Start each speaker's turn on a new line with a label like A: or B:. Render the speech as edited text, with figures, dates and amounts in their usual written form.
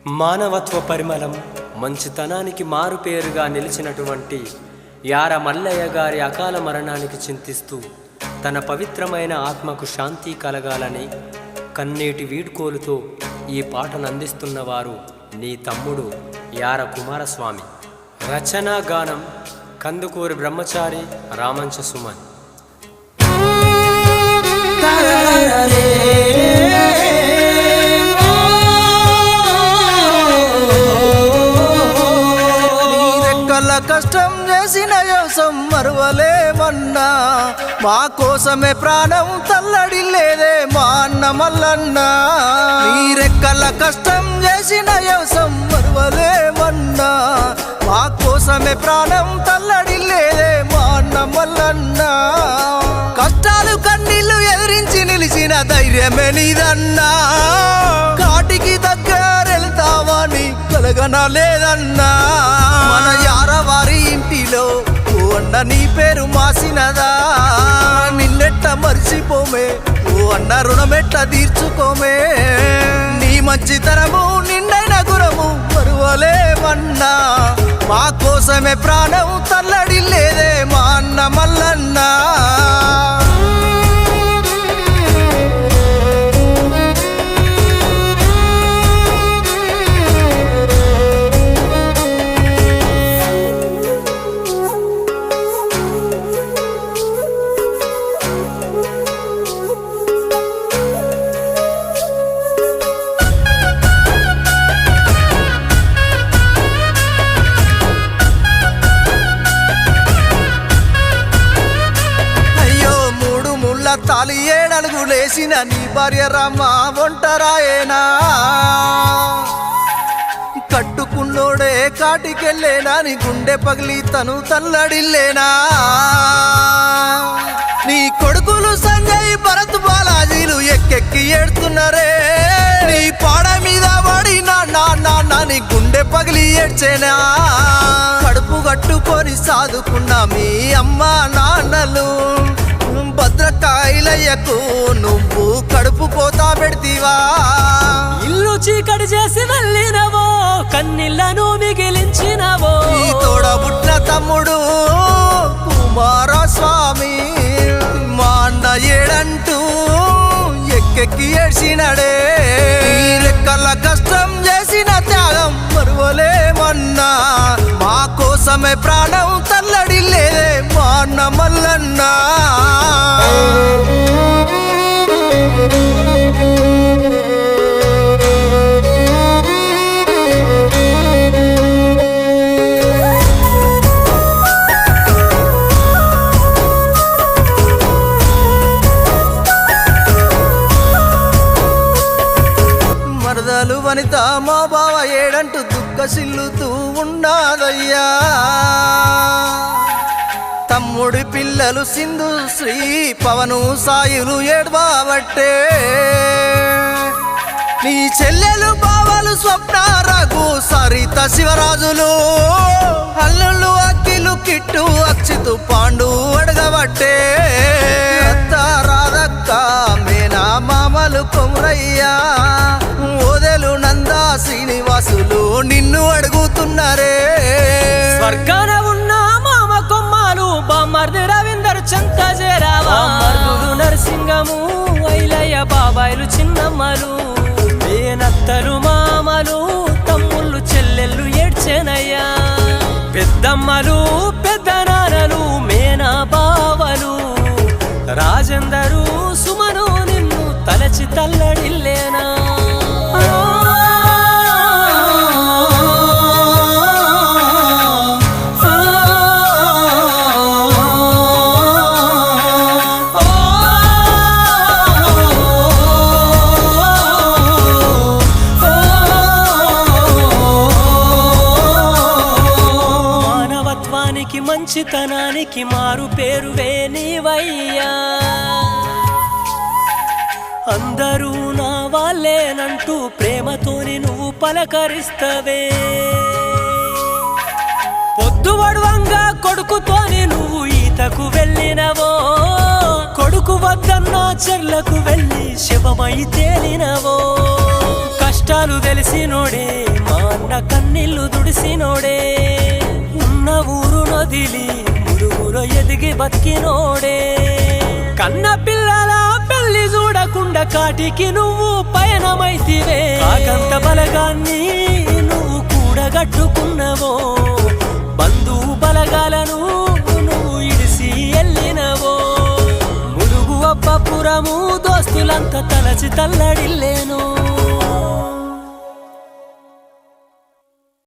A: మానవత్వ పరిమళం మంచితనానికి మారుపేరుగా నిలిచినటువంటి యార మల్లయ్య గారి అకాల మరణానికి చింతిస్తూ తన పవిత్రమైన ఆత్మకు శాంతి కలగాలని కన్నీటి వీడ్కోలుతో ఈ పాటను అందిస్తున్నవారు నీ తమ్ముడు యార కుమారస్వామి. రచనా గానం కందుకూరి బ్రహ్మచారి రామంచ సుమన్.
B: కష్టం చేసిన యోసం మరువలేమన్నా, మా కోసమే ప్రాణం తల్లడిల్లేదే మా అన్న మల్లన్న. నీరెక్కల కష్టం చేసిన యోసం మరువలేమన్నా, మా కోసమే ప్రాణం తల్లడిల్లేదే మా అన్న మల్లన్న. కష్టాలు కన్నీళ్లు ఎదిరించి నిలిచిన ధైర్యమే నీదన్నా, కాటికి దగ్గరెళ్తావని కలగనలేదన్నా. మన యారవారి ఇంటిలో ఓ అన్న నీ పేరు మాసినదా, నిన్నెట్ట మర్చిపోమే ఓ అన్న రుణమెట్ట తీర్చుకోమే. నీ మంచితనము నిండైన గురము మరువలేమన్నా, మా కోసమే ప్రాణం తల్లడిల్లేదే మా అన్న మల్లన్న. తాలి ఏడలుగులేసిన నీ భార్య రమ్మ ఒంటరాయేనా, కట్టుకున్నోడే కాటికెళ్ళేనా, నీ గుండె పగిలి తను తల్లడిల్లేనా. నీ కొడుకులు సంజయ్ భరత్ బాలాజీలు ఎక్కెక్కి ఏడుతున్నారే, నీ పాడ మీద పడి నా నీ గుండె పగిలి ఏడ్చేనా. కడుపు కట్టుకొని సాదుకున్న మీ అమ్మ నాన్నలు భద్రకాయలయ్యకు నువ్వు కడుపు కోతా పెడతీవా.
C: ఇల్లు చీకటి చేసి వెళ్ళినవో, కన్నీళ్లను మిగిలించినవో.
B: నీ తోడబుట్టిన తమ్ముడు కుమారస్వామి మా అన్న ఏడంటూ ఎక్కెక్కి ఏడ్చినడే. రెక్కల కష్టం చేసిన త్యాగం మరువలేమన్నా, మా కోసమే ప్రాణం తల్లడిల్లేదే మా అన్న మల్లన్న. మరదలు వనిత మా బావ ఏడంటూ దుఃఖసిల్లుతూ ఉన్నాదయ్యా. తమ్ముడి పిల్లలు సింధు శ్రీ పవను సాయులు ఏడ్వాబట్టే, నీ చెల్లెలు బావలు స్వప్న రఘు సరిత శివరాజులు అల్లుళ్ళు అక్కిలు కిట్టు అక్షితు పాండు అడగబట్టే. అత్త రాధక్క మేనా మామలు కొమరయ్యా ఓదెలు నందా శ్రీనివాసులు నిన్ను అడుగుతున్నారే.
C: స్వర్గాన ఉన్న మామ కొమ్మాలు బామర్ది రవీందర్ చెంత చేరావా. మరుదులు నరసింగము వైలయ్య బాబాయిలు చిన్నమ్మలు, మేనత్తలు మామలు తమ్ముళ్ళు చెల్లెళ్ళు ఏడ్చేనయ్యా. పెద్దమ్మలు పెద్ద నాన్నలు మేనా బావలు రాజేందరు సుమను నిన్ను తలచి తల్లడిల్లేనా. మంచితనానికి మారు పేరువే నీవయ్యా. అందరూ నా వాళ్ళేనంటూ ప్రేమతోని నువ్వు పలకరిస్తవే. పొద్దువడవంగా కొడుకుతోని నువ్వు ఈతకు వెళ్ళినవో, కొడుకు వద్దన్న చెర్లకు వెళ్ళి శివమై తేలినవో. కష్ట కష్టాలు తెలిసినోడే మా అన్న కన్నీళ్లు దుడిసినోడే ఉన్న ఊరు నదిలి మురుగులో ఎదిగి బతికినోడే కన్న పిల్లల పెళ్లి చూడకుండా కాటికి నువ్వు పయనమైతివే కాకంత బలగాన్ని నువ్వు కూడగట్టుకున్నవో బంధువు బలగాలను నువ్వు ఇడిసి ఎల్లినవో ములుగు అబ్బపురము దోస్తులంతా తలచి తల్లడిల్లేను